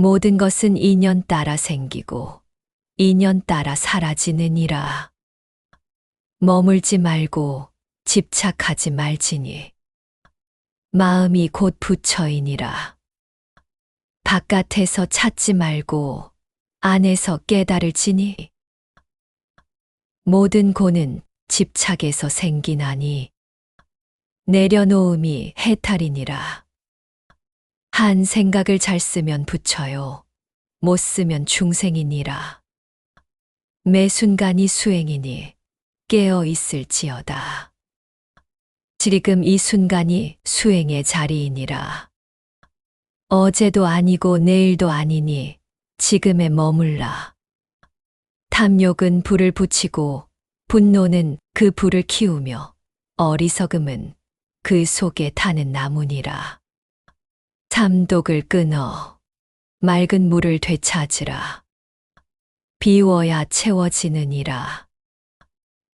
모든 것은 인연 따라 생기고 인연 따라 사라지느니라. 머물지 말고 집착하지 말지니 마음이 곧 부처이니라. 바깥에서 찾지 말고 안에서 깨달을지니 모든 고는 집착에서 생기나니 내려놓음이 해탈이니라. 한 생각을 잘 쓰면 부처요, 못 쓰면 중생이니라. 매 순간이 수행이니 깨어 있을지어다. 지금 이 순간이 수행의 자리이니라. 어제도 아니고 내일도 아니니 지금에 머물라. 탐욕은 불을 붙이고 분노는 그 불을 키우며 어리석음은 그 속에 타는 나무니라. 삼독을 끊어 맑은 물을 되찾으라. 비워야 채워지느니라.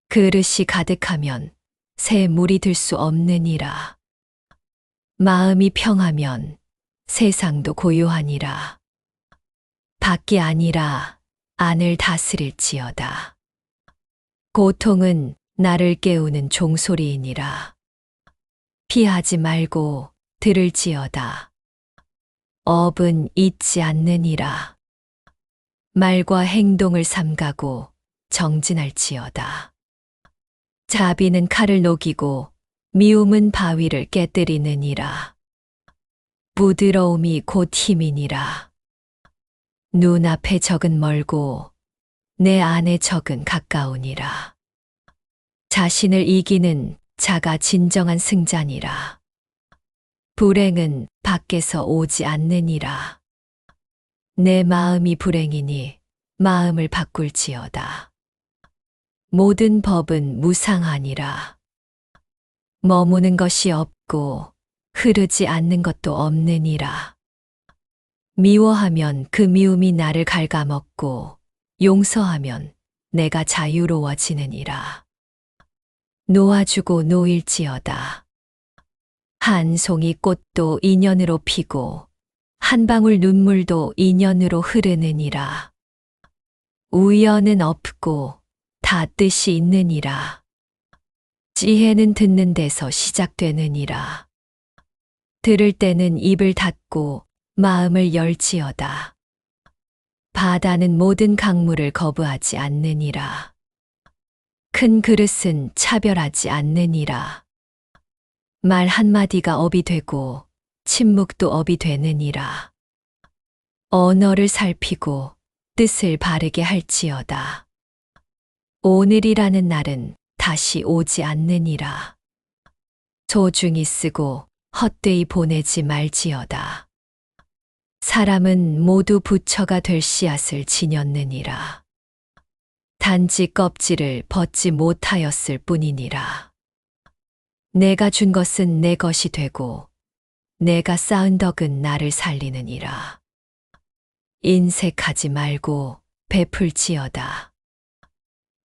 그릇이 가득하면 새 물이 들 수 없느니라. 마음이 평하면 세상도 고요하니라. 밖이 아니라 안을 다스릴지어다. 고통은 나를 깨우는 종소리이니라. 피하지 말고 들을지어다. 업은 잊지 않느니라. 말과 행동을 삼가고 정진할지어다. 자비는 칼을 녹이고 미움은 바위를 깨뜨리느니라. 부드러움이 곧 힘이니라. 눈앞에 적은 멀고 내 안에 적은 가까우니라. 자신을 이기는 자가 진정한 승자니라. 불행은 밖에서 오지 않느니라. 내 마음이 불행이니 마음을 바꿀지어다. 모든 법은 무상하니라. 머무는 것이 없고 흐르지 않는 것도 없느니라. 미워하면 그 미움이 나를 갉아먹고 용서하면 내가 자유로워지느니라. 놓아주고 놓일지어다. 한 송이 꽃도 인연으로 피고 한 방울 눈물도 인연으로 흐르느니라. 우연은 없고 다 뜻이 있느니라. 지혜는 듣는 데서 시작되느니라. 들을 때는 입을 닫고 마음을 열지어다. 바다는 모든 강물을 거부하지 않느니라. 큰 그릇은 차별하지 않느니라. 말 한마디가 업이 되고 침묵도 업이 되느니라. 언어를 살피고 뜻을 바르게 할지어다. 오늘이라는 날은 다시 오지 않느니라. 소중히 쓰고 헛되이 보내지 말지어다. 사람은 모두 부처가 될 씨앗을 지녔느니라. 단지 껍질을 벗지 못하였을 뿐이니라. 내가 준 것은 내 것이 되고 내가 쌓은 덕은 나를 살리느니라. 인색하지 말고 베풀지어다.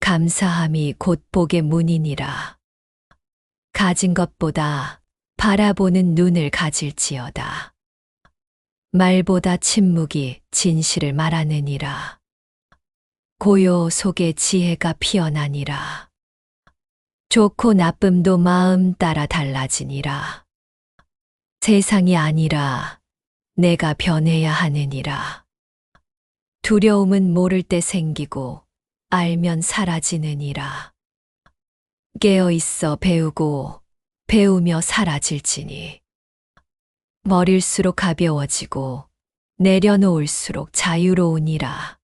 감사함이 곧 복의 문이니라. 가진 것보다 바라보는 눈을 가질지어다. 말보다 침묵이 진실을 말하느니라. 고요 속에 지혜가 피어나니라. 좋고 나쁨도 마음 따라 달라지니라. 세상이 아니라 내가 변해야 하느니라. 두려움은 모를 때 생기고 알면 사라지느니라. 깨어 있어 배우고 배우며 사라질지니 머릴수록 가벼워지고 내려놓을수록 자유로우니라.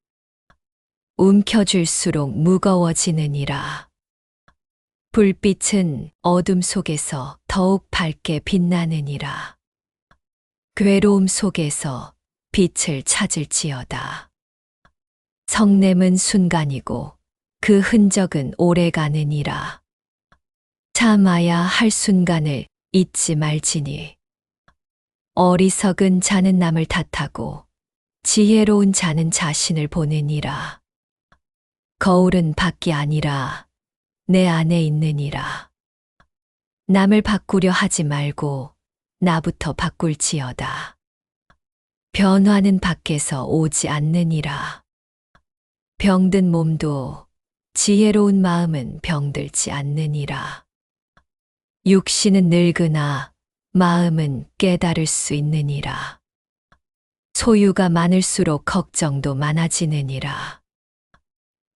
움켜쥘수록 무거워지느니라. 불빛은 어둠 속에서 더욱 밝게 빛나느니라. 괴로움 속에서 빛을 찾을지어다. 성냄은 순간이고 그 흔적은 오래가느니라. 참아야 할 순간을 잊지 말지니 어리석은 자는 남을 탓하고 지혜로운 자는 자신을 보느니라. 거울은 밖이 아니라 내 안에 있느니라. 남을 바꾸려 하지 말고 나부터 바꿀지어다. 변화는 밖에서 오지 않느니라. 병든 몸도 지혜로운 마음은 병들지 않느니라. 육신은 늙으나 마음은 깨달을 수 있느니라. 소유가 많을수록 걱정도 많아지느니라.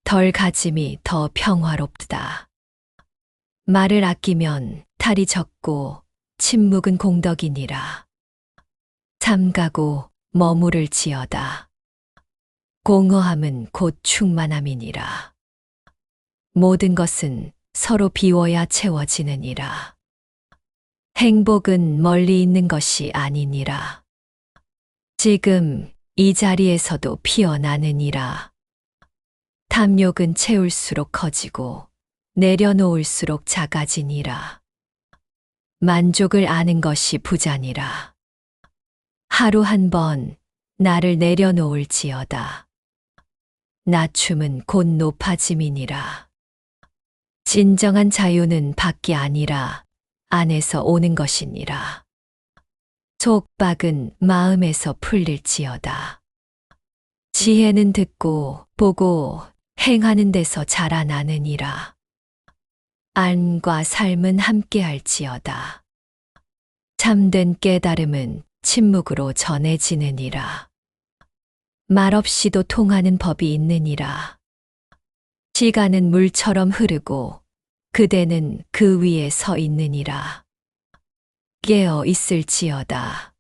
덜 가짐이 더 평화롭다. 말을 아끼면 탈이 적고 침묵은 공덕이니라. 삼가고 머무를지어다. 공허함은 곧 충만함이니라. 모든 것은 서로 비워야 채워지느니라. 행복은 멀리 있는 것이 아니니라. 지금 이 자리에서도 피어나느니라. 탐욕은 채울수록 커지고 내려놓을수록 작아지니라. 만족을 아는 것이 부자니라. 하루 한 번 나를 내려놓을지어다. 낮춤은 곧 높아짐이니라. 진정한 자유는 밖이 아니라 안에서 오는 것이니라. 속박은 마음에서 풀릴지어다. 지혜는 듣고 보고 행하는 데서 자라나느니라. 안과 삶은 함께할지어다. 참된 깨달음은 침묵으로 전해지느니라. 말없이도 통하는 법이 있느니라. 시간은 물처럼 흐르고 그대는 그 위에 서 있느니라. 깨어 있을지어다.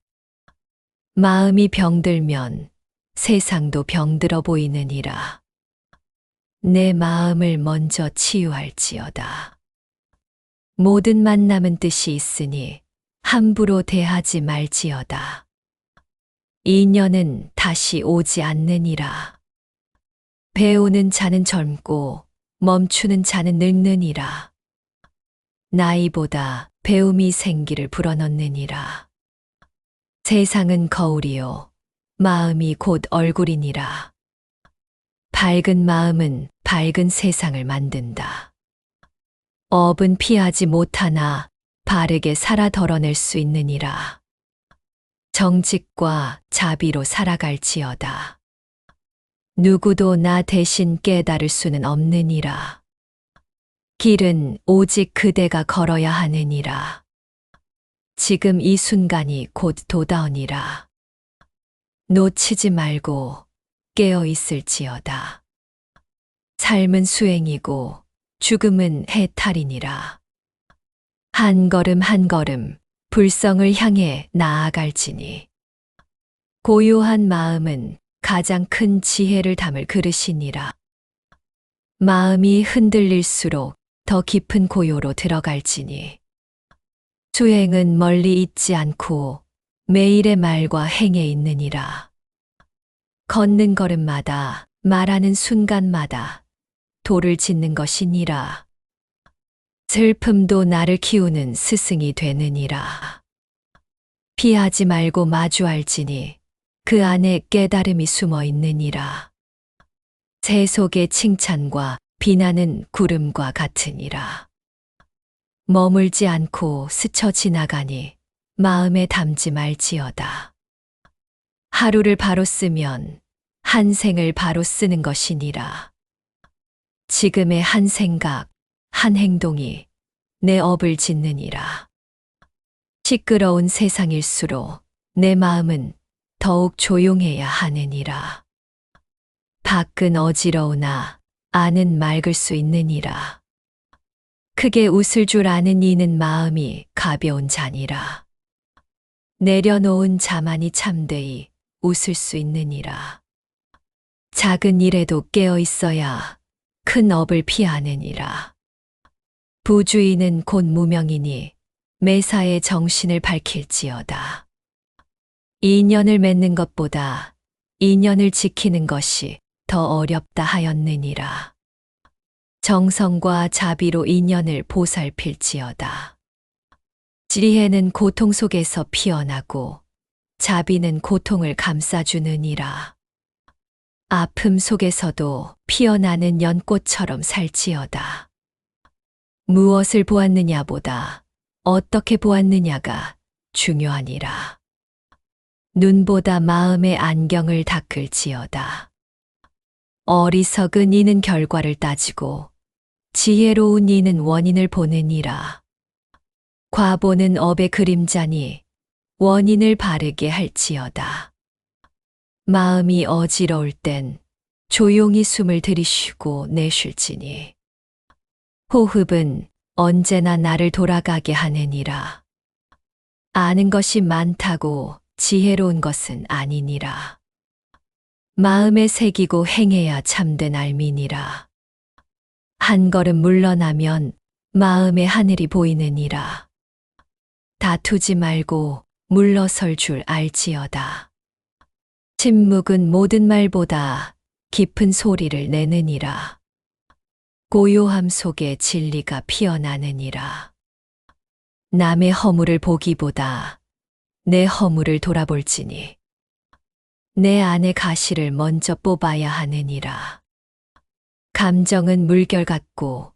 마음이 병들면 세상도 병들어 보이느니라. 내 마음을 먼저 치유할지어다. 모든 만남은 뜻이 있으니 함부로 대하지 말지어다. 인연은 다시 오지 않느니라. 배우는 자는 젊고 멈추는 자는 늙느니라. 나이보다 배움이 생기를 불어넣느니라. 세상은 거울이요 마음이 곧 얼굴이니라. 밝은 마음은 밝은 세상을 만든다. 업은 피하지 못하나 바르게 살아 덜어낼 수 있느니라. 정직과 자비로 살아갈지어다. 누구도 나 대신 깨달을 수는 없느니라. 길은 오직 그대가 걸어야 하느니라. 지금 이 순간이 곧 도다오니라. 놓치지 말고 깨어 있을지어다. 삶은 수행이고 죽음은 해탈이니라. 한 걸음 한 걸음 불성을 향해 나아갈지니 고요한 마음은 가장 큰 지혜를 담을 그릇이니라. 마음이 흔들릴수록 더 깊은 고요로 들어갈지니 수행은 멀리 있지 않고 매일의 말과 행에 있느니라. 걷는 걸음마다 말하는 순간마다 돌을 짓는 것이니라. 슬픔도 나를 키우는 스승이 되느니라. 피하지 말고 마주할지니 그 안에 깨달음이 숨어 있느니라. 새 속의 칭찬과 비난은 구름과 같으니라. 머물지 않고 스쳐 지나가니 마음에 담지 말지어다. 하루를 바로 쓰면 한 생을 바로 쓰는 것이니라. 지금의 한 생각, 한 행동이 내 업을 짓느니라. 시끄러운 세상일수록 내 마음은 더욱 조용해야 하느니라. 밖은 어지러우나 안은 맑을 수 있느니라. 크게 웃을 줄 아는 이는 마음이 가벼운 자니라. 내려놓은 자만이 참되이 웃을 수 있느니라. 작은 일에도 깨어 있어야 큰 업을 피하느니라. 부주의는 곧 무명이니 매사에 정신을 밝힐지어다. 인연을 맺는 것보다 인연을 지키는 것이 더 어렵다 하였느니라. 정성과 자비로 인연을 보살필지어다. 지혜는 고통 속에서 피어나고 자비는 고통을 감싸주느니라. 아픔 속에서도 피어나는 연꽃처럼 살지어다. 무엇을 보았느냐보다 어떻게 보았느냐가 중요하니라. 눈보다 마음의 안경을 닦을지어다. 어리석은 이는 결과를 따지고 지혜로운 이는 원인을 보느니라. 과보는 업의 그림자니 원인을 바르게 할지어다. 마음이 어지러울 땐 조용히 숨을 들이쉬고 내쉴지니 호흡은 언제나 나를 돌아가게 하느니라. 아는 것이 많다고 지혜로운 것은 아니니라. 마음에 새기고 행해야 참된 알미니라. 한 걸음 물러나면 마음의 하늘이 보이느니라. 다투지 말고 물러설 줄 알지어다. 침묵은 모든 말보다 깊은 소리를 내느니라. 고요함 속에 진리가 피어나느니라. 남의 허물을 보기보다 내 허물을 돌아볼지니 내 안의 가시를 먼저 뽑아야 하느니라. 감정은 물결 같고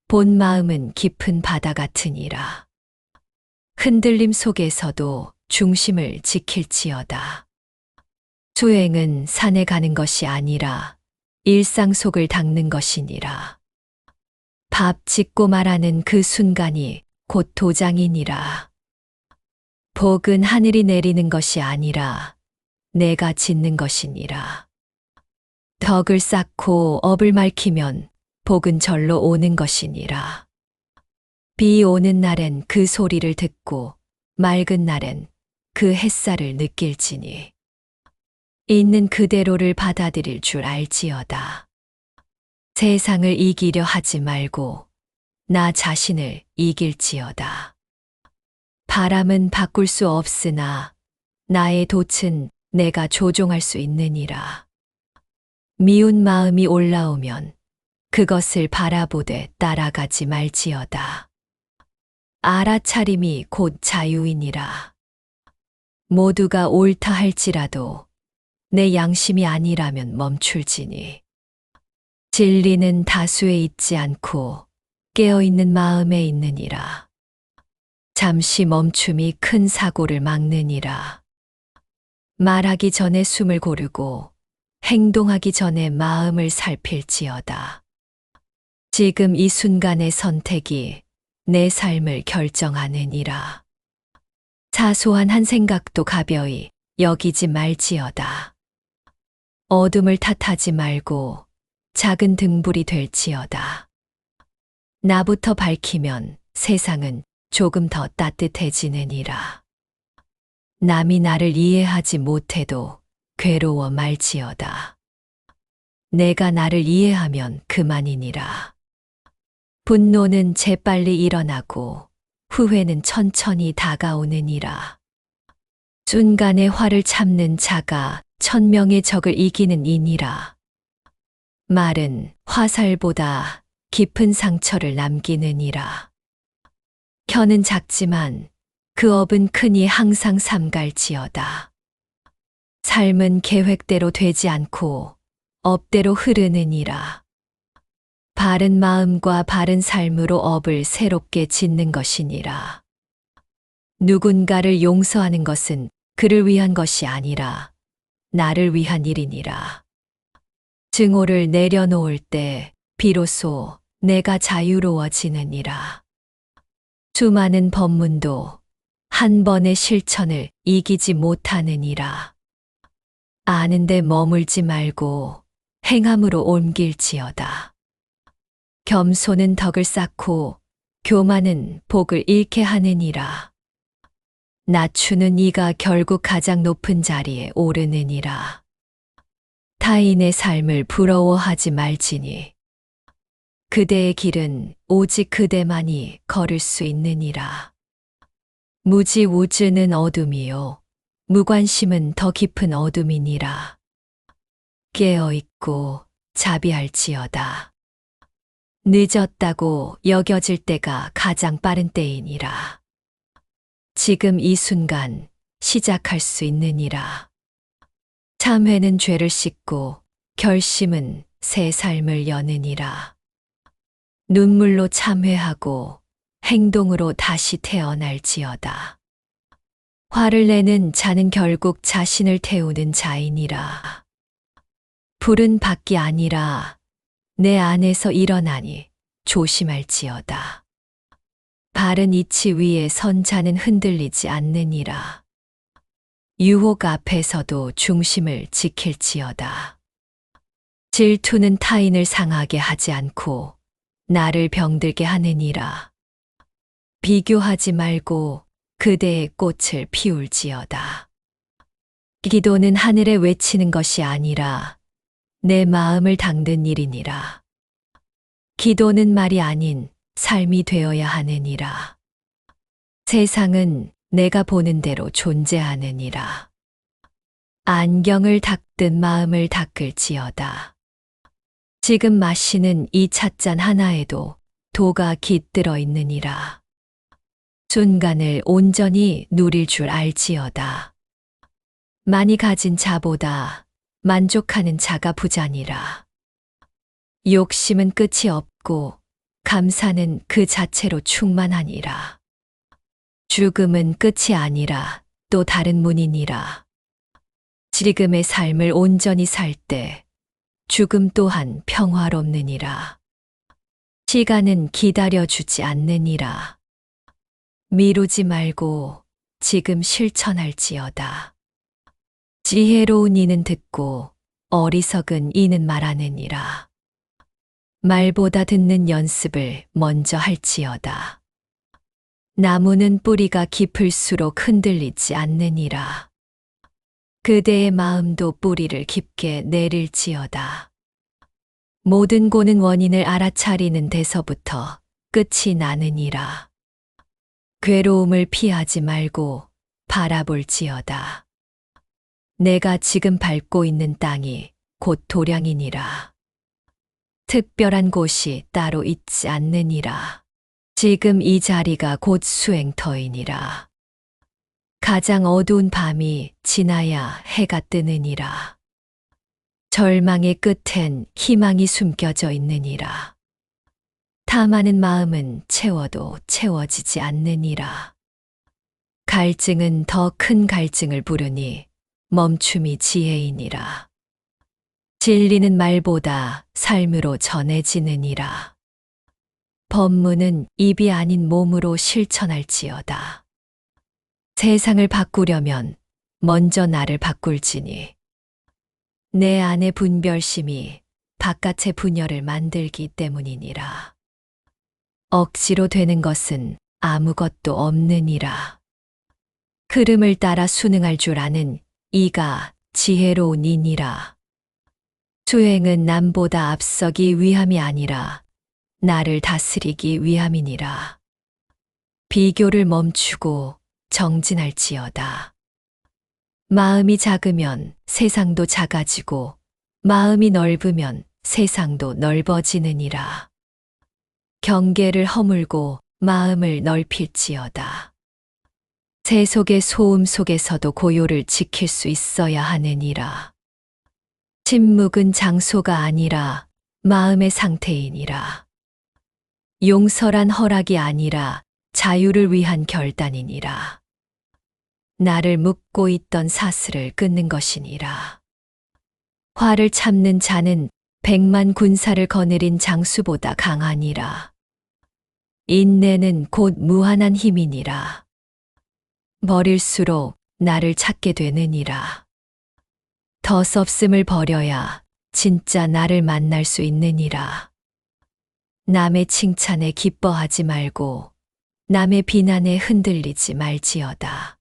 본 마음은 깊은 바다 같으니라. 흔들림 속에서도 중심을 지킬지어다. 수행은 산에 가는 것이 아니라 일상 속을 닦는 것이니라. 밥 짓고 말하는 그 순간이 곧 도장이니라. 복은 하늘이 내리는 것이 아니라 내가 짓는 것이니라. 덕을 쌓고 업을 밝히면 복은 절로 오는 것이니라. 비 오는 날엔 그 소리를 듣고 맑은 날엔 그 햇살을 느낄지니 있는 그대로를 받아들일 줄 알지어다. 세상을 이기려 하지 말고 나 자신을 이길지어다. 바람은 바꿀 수 없으나 나의 돛은 내가 조종할 수 있느니라. 미운 마음이 올라오면 그것을 바라보되 따라가지 말지어다. 알아차림이 곧 자유이니라. 모두가 옳다 할지라도 내 양심이 아니라면 멈출지니 진리는 다수에 있지 않고 깨어있는 마음에 있느니라. 잠시 멈춤이 큰 사고를 막느니라. 말하기 전에 숨을 고르고 행동하기 전에 마음을 살필지어다. 지금 이 순간의 선택이 내 삶을 결정하느니라. 사소한 한 생각도 가벼이 여기지 말지어다. 어둠을 탓하지 말고 작은 등불이 될지어다. 나부터 밝히면 세상은 조금 더 따뜻해지느니라. 남이 나를 이해하지 못해도 괴로워 말지어다. 내가 나를 이해하면 그만이니라. 분노는 재빨리 일어나고 후회는 천천히 다가오느니라. 순간의 화를 참는 자가 1000명의 적을 이기는 이니라. 말은 화살보다 깊은 상처를 남기느니라. 혀는 작지만 그 업은 크니 항상 삼갈지어다. 삶은 계획대로 되지 않고 업대로 흐르느니라. 바른 마음과 바른 삶으로 업을 새롭게 짓는 것이니라. 누군가를 용서하는 것은 그를 위한 것이 아니라 나를 위한 일이니라. 증오를 내려놓을 때 비로소 내가 자유로워지느니라. 수많은 법문도 한 번의 실천을 이기지 못하느니라. 아는데 머물지 말고 행함으로 옮길지어다. 겸손은 덕을 쌓고 교만은 복을 잃게 하느니라. 낮추는 이가 결국 가장 높은 자리에 오르느니라. 타인의 삶을 부러워하지 말지니 그대의 길은 오직 그대만이 걸을 수 있느니라. 무지우즈는 어둠이요 무관심은 더 깊은 어둠이니라. 깨어있고 자비할지어다. 늦었다고 여겨질 때가 가장 빠른 때이니라. 지금 이 순간 시작할 수 있느니라. 참회는 죄를 씻고 결심은 새 삶을 여느니라. 눈물로 참회하고 행동으로 다시 태어날지어다. 화를 내는 자는 결국 자신을 태우는 자이니라. 불은 밖이 아니라 내 안에서 일어나니 조심할지어다. 바른 이치 위에 선 자는 흔들리지 않느니라. 유혹 앞에서도 중심을 지킬지어다. 질투는 타인을 상하게 하지 않고 나를 병들게 하느니라. 비교하지 말고 그대의 꽃을 피울지어다. 기도는 하늘에 외치는 것이 아니라 내 마음을 닦는 일이니라. 기도는 말이 아닌 삶이 되어야 하느니라. 세상은 내가 보는 대로 존재하느니라. 안경을 닦듯 마음을 닦을지어다. 지금 마시는 이 찻잔 하나에도 도가 깃들어 있느니라. 순간을 온전히 누릴 줄 알지어다. 많이 가진 자보다 만족하는 자가 부자니라. 욕심은 끝이 없고 감사는 그 자체로 충만하니라. 죽음은 끝이 아니라 또 다른 문이니라. 지금의 삶을 온전히 살 때 죽음 또한 평화롭느니라. 시간은 기다려주지 않느니라. 미루지 말고 지금 실천할지어다. 지혜로운 이는 듣고 어리석은 이는 말하느니라. 말보다 듣는 연습을 먼저 할지어다. 나무는 뿌리가 깊을수록 흔들리지 않느니라. 그대의 마음도 뿌리를 깊게 내릴지어다. 모든 고는 원인을 알아차리는 데서부터 끝이 나느니라. 괴로움을 피하지 말고 바라볼지어다. 내가 지금 밟고 있는 땅이 곧 도량이니라. 특별한 곳이 따로 있지 않느니라. 지금 이 자리가 곧 수행터이니라. 가장 어두운 밤이 지나야 해가 뜨느니라. 절망의 끝엔 희망이 숨겨져 있느니라. 탐하는 마음은 채워도 채워지지 않느니라. 갈증은 더 큰 갈증을 부르니 멈춤이 지혜이니라. 진리는 말보다 삶으로 전해지느니라. 법문은 입이 아닌 몸으로 실천할지어다. 세상을 바꾸려면 먼저 나를 바꿀지니 내 안의 분별심이 바깥의 분열을 만들기 때문이니라. 억지로 되는 것은 아무것도 없느니라. 흐름을 따라 순응할 줄 아는 이가 지혜로운 이니라. 수행은 남보다 앞서기 위함이 아니라 나를 다스리기 위함이니라. 비교를 멈추고 정진할지어다. 마음이 작으면 세상도 작아지고 마음이 넓으면 세상도 넓어지느니라. 경계를 허물고 마음을 넓힐지어다. 새 속의 소음 속에서도 고요를 지킬 수 있어야 하느니라. 침묵은 장소가 아니라 마음의 상태이니라. 용서란 허락이 아니라 자유를 위한 결단이니라. 나를 묶고 있던 사슬을 끊는 것이니라. 화를 참는 자는 100만 군사를 거느린 장수보다 강하니라. 인내는 곧 무한한 힘이니라. 버릴수록 나를 찾게 되느니라. 덧없음을 버려야 진짜 나를 만날 수 있느니라. 남의 칭찬에 기뻐하지 말고 남의 비난에 흔들리지 말지어다.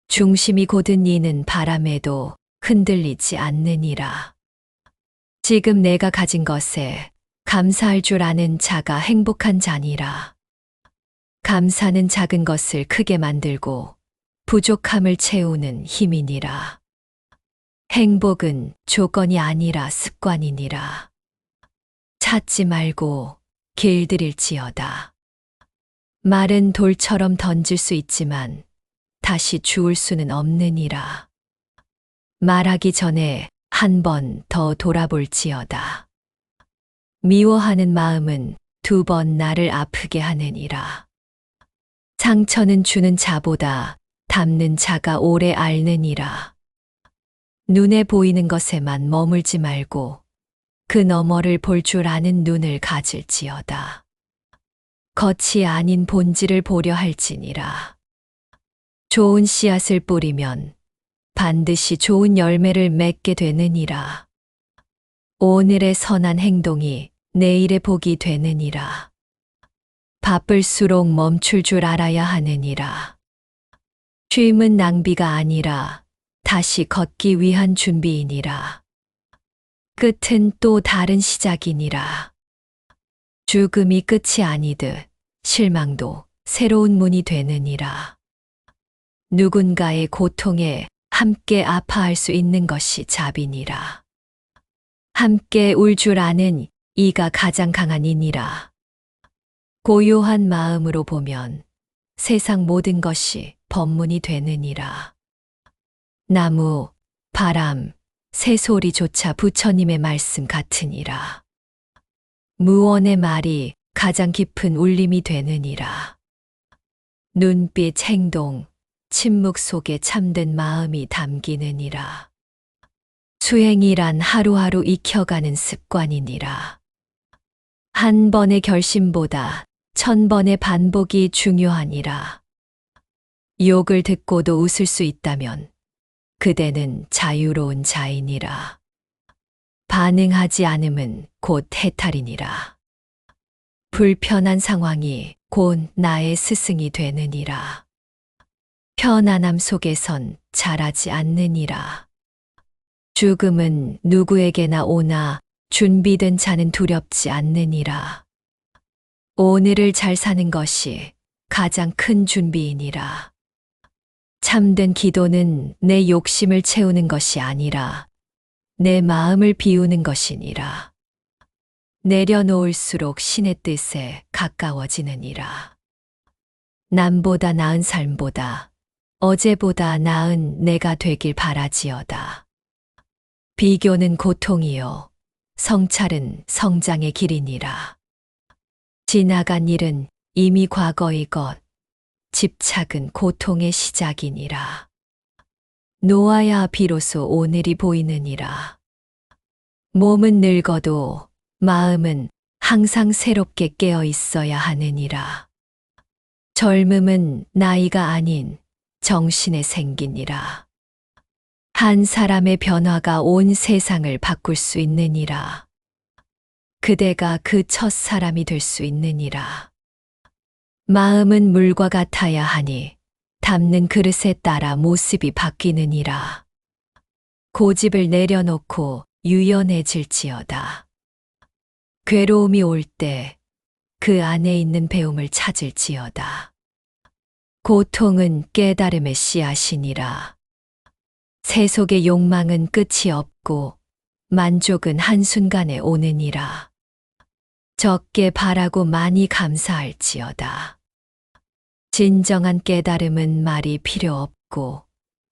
중심이 곧은 이는 바람에도 흔들리지 않느니라. 지금 내가 가진 것에 감사할 줄 아는 자가 행복한 자니라. 감사는 작은 것을 크게 만들고 부족함을 채우는 힘이니라. 행복은 조건이 아니라 습관이니라. 찾지 말고 길들일지어다. 말은 돌처럼 던질 수 있지만 다시 주울 수는 없느니라. 말하기 전에 한 번 더 돌아볼지어다. 미워하는 마음은 2번 나를 아프게 하느니라. 상처는 주는 자보다 담는 자가 오래 앓느니라. 눈에 보이는 것에만 머물지 말고 그 너머를 볼 줄 아는 눈을 가질지어다. 겉이 아닌 본질을 보려 할지니라. 좋은 씨앗을 뿌리면 반드시 좋은 열매를 맺게 되느니라. 오늘의 선한 행동이 내일의 복이 되느니라. 바쁠수록 멈출 줄 알아야 하느니라. 쉼은 낭비가 아니라 다시 걷기 위한 준비이니라. 끝은 또 다른 시작이니라. 죽음이 끝이 아니듯 실망도 새로운 문이 되느니라. 누군가의 고통에 함께 아파할 수 있는 것이 자비니라. 함께 울 줄 아는 이가 가장 강한 이니라. 고요한 마음으로 보면 세상 모든 것이 법문이 되느니라. 나무, 바람, 새소리조차 부처님의 말씀 같으니라. 무언의 말이 가장 깊은 울림이 되느니라. 눈빛, 행동, 침묵 속에 참된 마음이 담기느니라. 수행이란 하루하루 익혀가는 습관이니라. 한 번의 결심보다 1000번의 반복이 중요하니라. 욕을 듣고도 웃을 수 있다면 그대는 자유로운 자이니라. 반응하지 않음은 곧 해탈이니라. 불편한 상황이 곧 나의 스승이 되느니라. 편안함 속에선 자라지 않느니라. 죽음은 누구에게나 오나 준비된 자는 두렵지 않느니라. 오늘을 잘 사는 것이 가장 큰 준비이니라. 참된 기도는 내 욕심을 채우는 것이 아니라 내 마음을 비우는 것이니라. 내려놓을수록 신의 뜻에 가까워지느니라. 남보다 나은 삶보다 어제보다 나은 내가 되길 바라지어다. 비교는 고통이요 성찰은 성장의 길이니라. 지나간 일은 이미 과거의 것, 집착은 고통의 시작이니라. 놓아야 비로소 오늘이 보이느니라. 몸은 늙어도 마음은 항상 새롭게 깨어 있어야 하느니라. 젊음은 나이가 아닌 정신에 생기니라. 한 사람의 변화가 온 세상을 바꿀 수 있느니라. 그대가 그 첫 사람이 될 수 있느니라. 마음은 물과 같아야 하니 담는 그릇에 따라 모습이 바뀌느니라. 고집을 내려놓고 유연해질지어다. 괴로움이 올 때 그 안에 있는 배움을 찾을지어다. 고통은 깨달음의 씨앗이니라. 세속의 욕망은 끝이 없고 만족은 한순간에 오느니라. 적게 바라고 많이 감사할지어다. 진정한 깨달음은 말이 필요 없고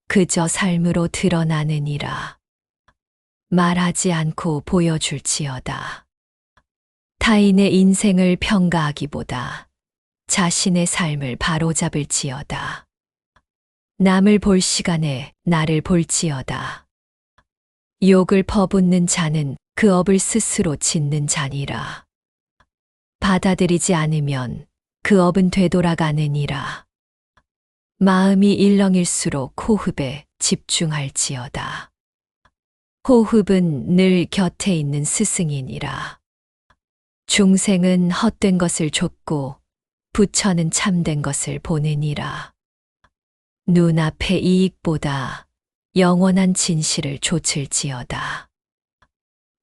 그저 삶으로 드러나느니라. 말하지 않고 보여줄지어다. 타인의 인생을 평가하기보다 자신의 삶을 바로잡을지어다. 남을 볼 시간에 나를 볼지어다. 욕을 퍼붓는 자는 그 업을 스스로 짓는 자니라. 받아들이지 않으면 그 업은 되돌아가느니라. 마음이 일렁일수록 호흡에 집중할지어다. 호흡은 늘 곁에 있는 스승이니라. 중생은 헛된 것을 좇고 부처는 참된 것을 보내니라. 눈앞의 이익보다 영원한 진실을 좇을지어다.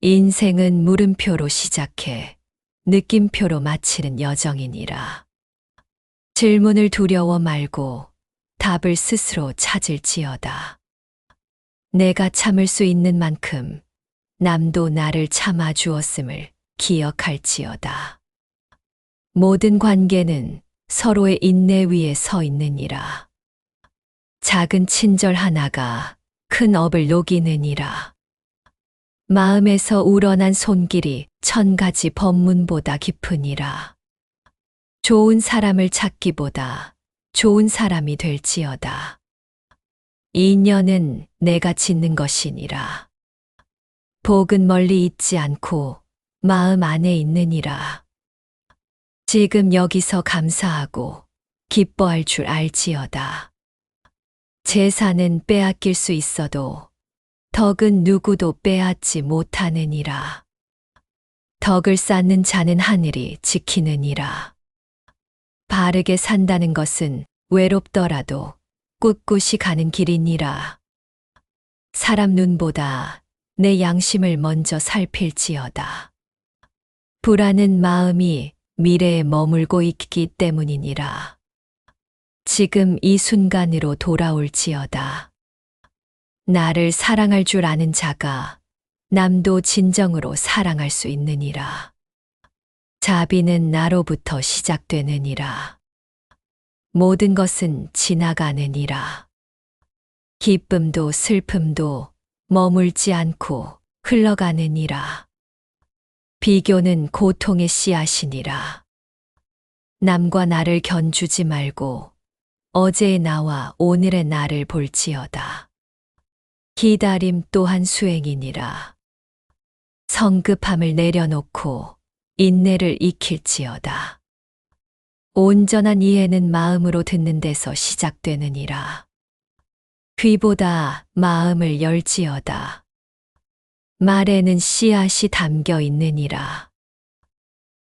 인생은 물음표로 시작해 느낌표로 마치는 여정이니라. 질문을 두려워 말고 답을 스스로 찾을지어다. 내가 참을 수 있는 만큼 남도 나를 참아 주었음을 기억할지어다. 모든 관계는 서로의 인내 위에 서 있느니라. 작은 친절 하나가 큰 업을 녹이느니라. 마음에서 우러난 손길이 1000가지 법문보다 깊으니라. 좋은 사람을 찾기보다 좋은 사람이 될지어다. 인연은 내가 짓는 것이니라. 복은 멀리 있지 않고 마음 안에 있느니라. 지금 여기서 감사하고 기뻐할 줄 알지어다. 재산은 빼앗길 수 있어도 덕은 누구도 빼앗지 못하느니라. 덕을 쌓는 자는 하늘이 지키느니라. 바르게 산다는 것은 외롭더라도 꿋꿋이 가는 길이니라. 사람 눈보다 내 양심을 먼저 살필지어다. 불안한 마음이 미래에 머물고 있기 때문이니라. 지금 이 순간으로 돌아올지어다. 나를 사랑할 줄 아는 자가 남도 진정으로 사랑할 수 있느니라. 자비는 나로부터 시작되느니라. 모든 것은 지나가느니라. 기쁨도 슬픔도 머물지 않고 흘러가느니라. 비교는 고통의 씨앗이니라. 남과 나를 견주지 말고 어제의 나와 오늘의 나를 볼지어다. 기다림 또한 수행이니라. 성급함을 내려놓고 인내를 익힐지어다. 온전한 이해는 마음으로 듣는 데서 시작되느니라. 귀보다 마음을 열지어다. 말에는 씨앗이 담겨 있느니라.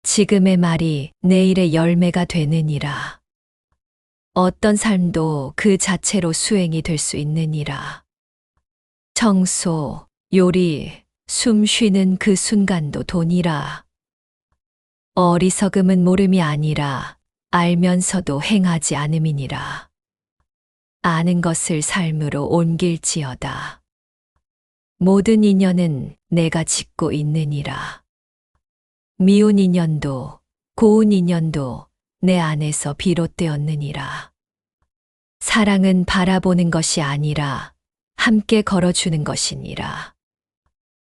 지금의 말이 내일의 열매가 되느니라. 어떤 삶도 그 자체로 수행이 될 수 있느니라. 청소, 요리, 숨 쉬는 그 순간도 돈이라. 어리석음은 모름이 아니라 알면서도 행하지 않음이니라. 아는 것을 삶으로 옮길지어다. 모든 인연은 내가 짓고 있느니라. 미운 인연도 고운 인연도 내 안에서 비롯되었느니라. 사랑은 바라보는 것이 아니라 함께 걸어주는 것이니라.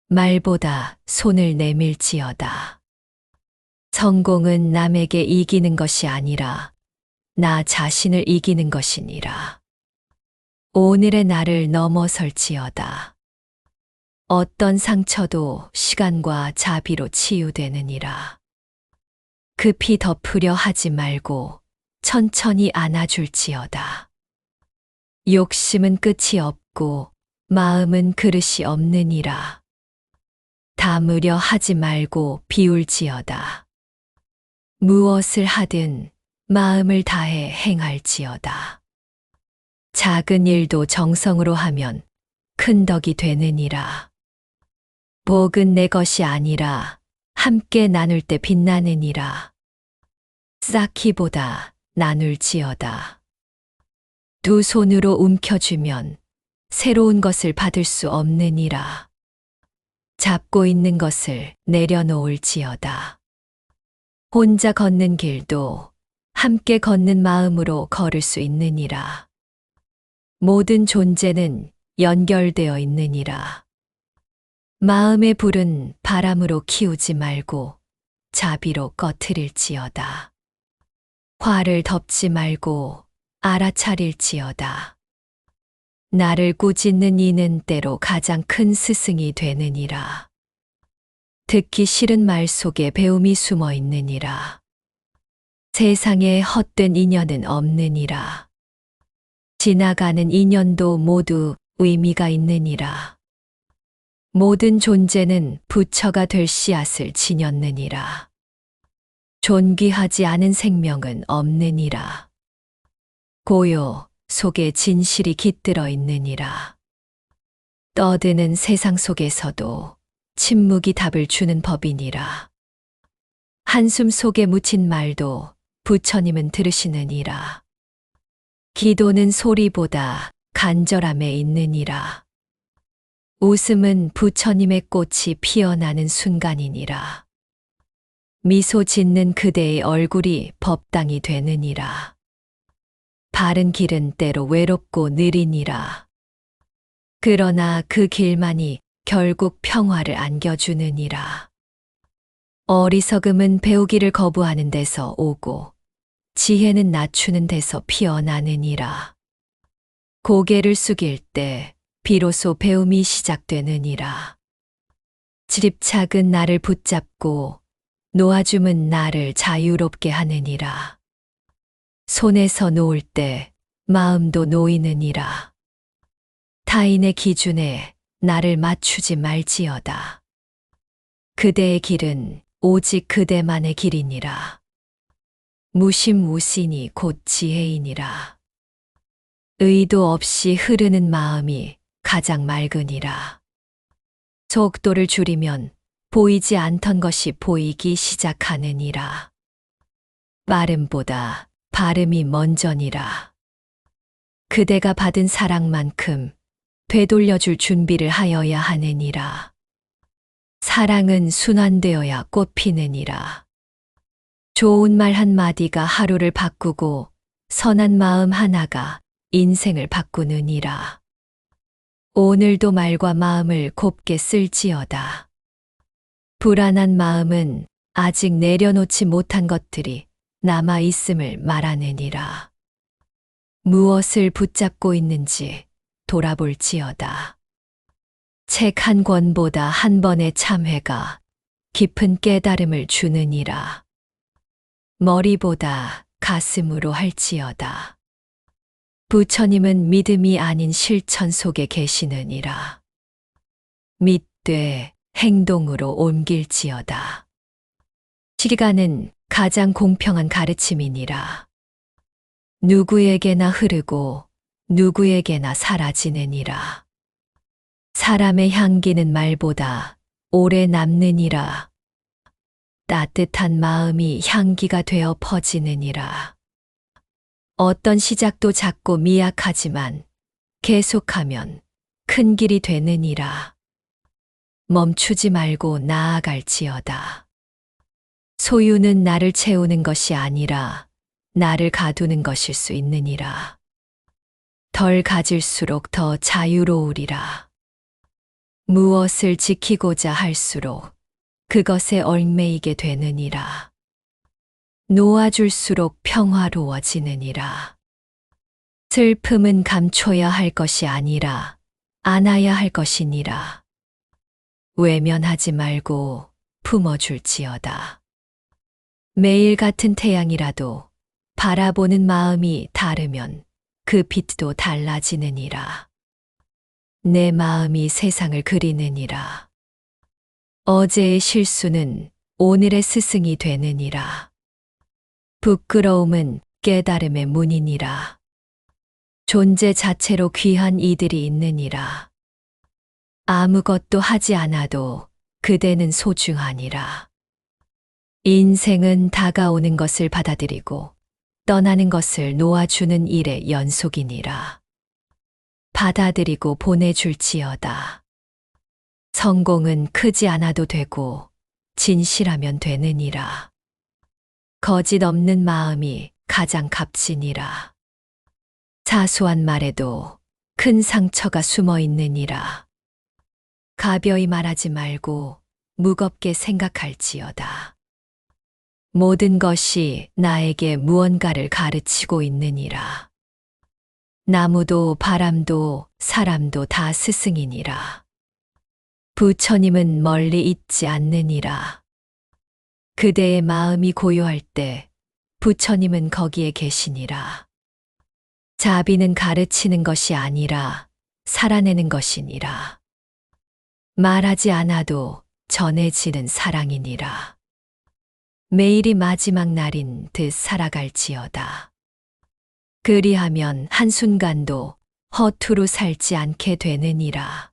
말보다 손을 내밀지어다. 성공은 남에게 이기는 것이 아니라 나 자신을 이기는 것이니라. 오늘의 나를 넘어설지어다. 어떤 상처도 시간과 자비로 치유되느니라. 급히 덮으려 하지 말고 천천히 안아줄지어다. 욕심은 끝이 없고 마음은 그릇이 없느니라. 담으려 하지 말고 비울지어다. 무엇을 하든 마음을 다해 행할지어다. 작은 일도 정성으로 하면 큰 덕이 되느니라. 복은 내 것이 아니라 함께 나눌 때 빛나느니라. 쌓기보다 나눌지어다. 두 손으로 움켜쥐면 새로운 것을 받을 수 없느니라. 잡고 있는 것을 내려놓을지어다. 혼자 걷는 길도 함께 걷는 마음으로 걸을 수 있느니라. 모든 존재는 연결되어 있느니라. 마음의 불은 바람으로 키우지 말고 자비로 꺼트릴지어다. 화를 덮지 말고 알아차릴지어다. 나를 꾸짖는 이는 때로 가장 큰 스승이 되느니라. 듣기 싫은 말 속에 배움이 숨어 있느니라. 세상에 헛된 인연은 없느니라. 지나가는 인연도 모두 의미가 있느니라. 모든 존재는 부처가 될 씨앗을 지녔느니라. 존귀하지 않은 생명은 없느니라. 고요 속에 진실이 깃들어 있느니라. 떠드는 세상 속에서도 침묵이 답을 주는 법이니라. 한숨 속에 묻힌 말도 부처님은 들으시느니라. 기도는 소리보다 간절함에 있느니라. 웃음은 부처님의 꽃이 피어나는 순간이니라. 미소 짓는 그대의 얼굴이 법당이 되느니라. 바른 길은 때로 외롭고 느리니라. 그러나 그 길만이 결국 평화를 안겨주느니라. 어리석음은 배우기를 거부하는 데서 오고 지혜는 낮추는 데서 피어나느니라. 고개를 숙일 때 비로소 배움이 시작되느니라. 지립착은 나를 붙잡고 놓아줌은 나를 자유롭게 하느니라. 손에서 놓을 때 마음도 놓이느니라. 타인의 기준에 나를 맞추지 말지어다. 그대의 길은 오직 그대만의 길이니라. 무심무신이 곧 지혜이니라. 의도 없이 흐르는 마음이 가장 맑으니라. 속도를 줄이면 보이지 않던 것이 보이기 시작하느니라. 빠름보다 발음이 먼저니라. 그대가 받은 사랑만큼 되돌려줄 준비를 하여야 하느니라. 사랑은 순환되어야 꽃피느니라. 좋은 말 한마디가 하루를 바꾸고 선한 마음 하나가 인생을 바꾸느니라. 오늘도 말과 마음을 곱게 쓸지어다. 불안한 마음은 아직 내려놓지 못한 것들이 남아 있음을 말하느니라. 무엇을 붙잡고 있는지 돌아볼지어다. 책 한 권보다 한 번의 참회가 깊은 깨달음을 주느니라. 머리보다 가슴으로 할지어다. 부처님은 믿음이 아닌 실천 속에 계시느니라. 믿되 행동으로 옮길지어다. 시간은 가장 공평한 가르침이니라. 누구에게나 흐르고 누구에게나 사라지느니라. 사람의 향기는 말보다 오래 남느니라. 따뜻한 마음이 향기가 되어 퍼지느니라. 어떤 시작도 작고 미약하지만 계속하면 큰 길이 되느니라. 멈추지 말고 나아갈지어다. 소유는 나를 채우는 것이 아니라 나를 가두는 것일 수 있느니라. 덜 가질수록 더 자유로우리라. 무엇을 지키고자 할수록 그것에 얽매이게 되느니라. 놓아줄수록 평화로워지느니라. 슬픔은 감춰야 할 것이 아니라 안아야 할 것이니라. 외면하지 말고 품어줄지어다. 매일 같은 태양이라도 바라보는 마음이 다르면 그 빛도 달라지느니라. 내 마음이 세상을 그리느니라. 어제의 실수는 오늘의 스승이 되느니라. 부끄러움은 깨달음의 문이니라. 존재 자체로 귀한 이들이 있느니라. 아무것도 하지 않아도 그대는 소중하니라. 인생은 다가오는 것을 받아들이고 떠나는 것을 놓아주는 일의 연속이니라. 받아들이고 보내줄지어다. 성공은 크지 않아도 되고 진실하면 되느니라. 거짓 없는 마음이 가장 값지니라. 사소한 말에도 큰 상처가 숨어 있느니라. 가벼이 말하지 말고 무겁게 생각할지어다. 모든 것이 나에게 무언가를 가르치고 있느니라. 나무도 바람도 사람도 다 스승이니라. 부처님은 멀리 있지 않느니라. 그대의 마음이 고요할 때 부처님은 거기에 계시니라. 자비는 가르치는 것이 아니라 살아내는 것이니라. 말하지 않아도 전해지는 사랑이니라. 매일이 마지막 날인 듯 살아갈지어다. 그리하면 한순간도 허투루 살지 않게 되느니라.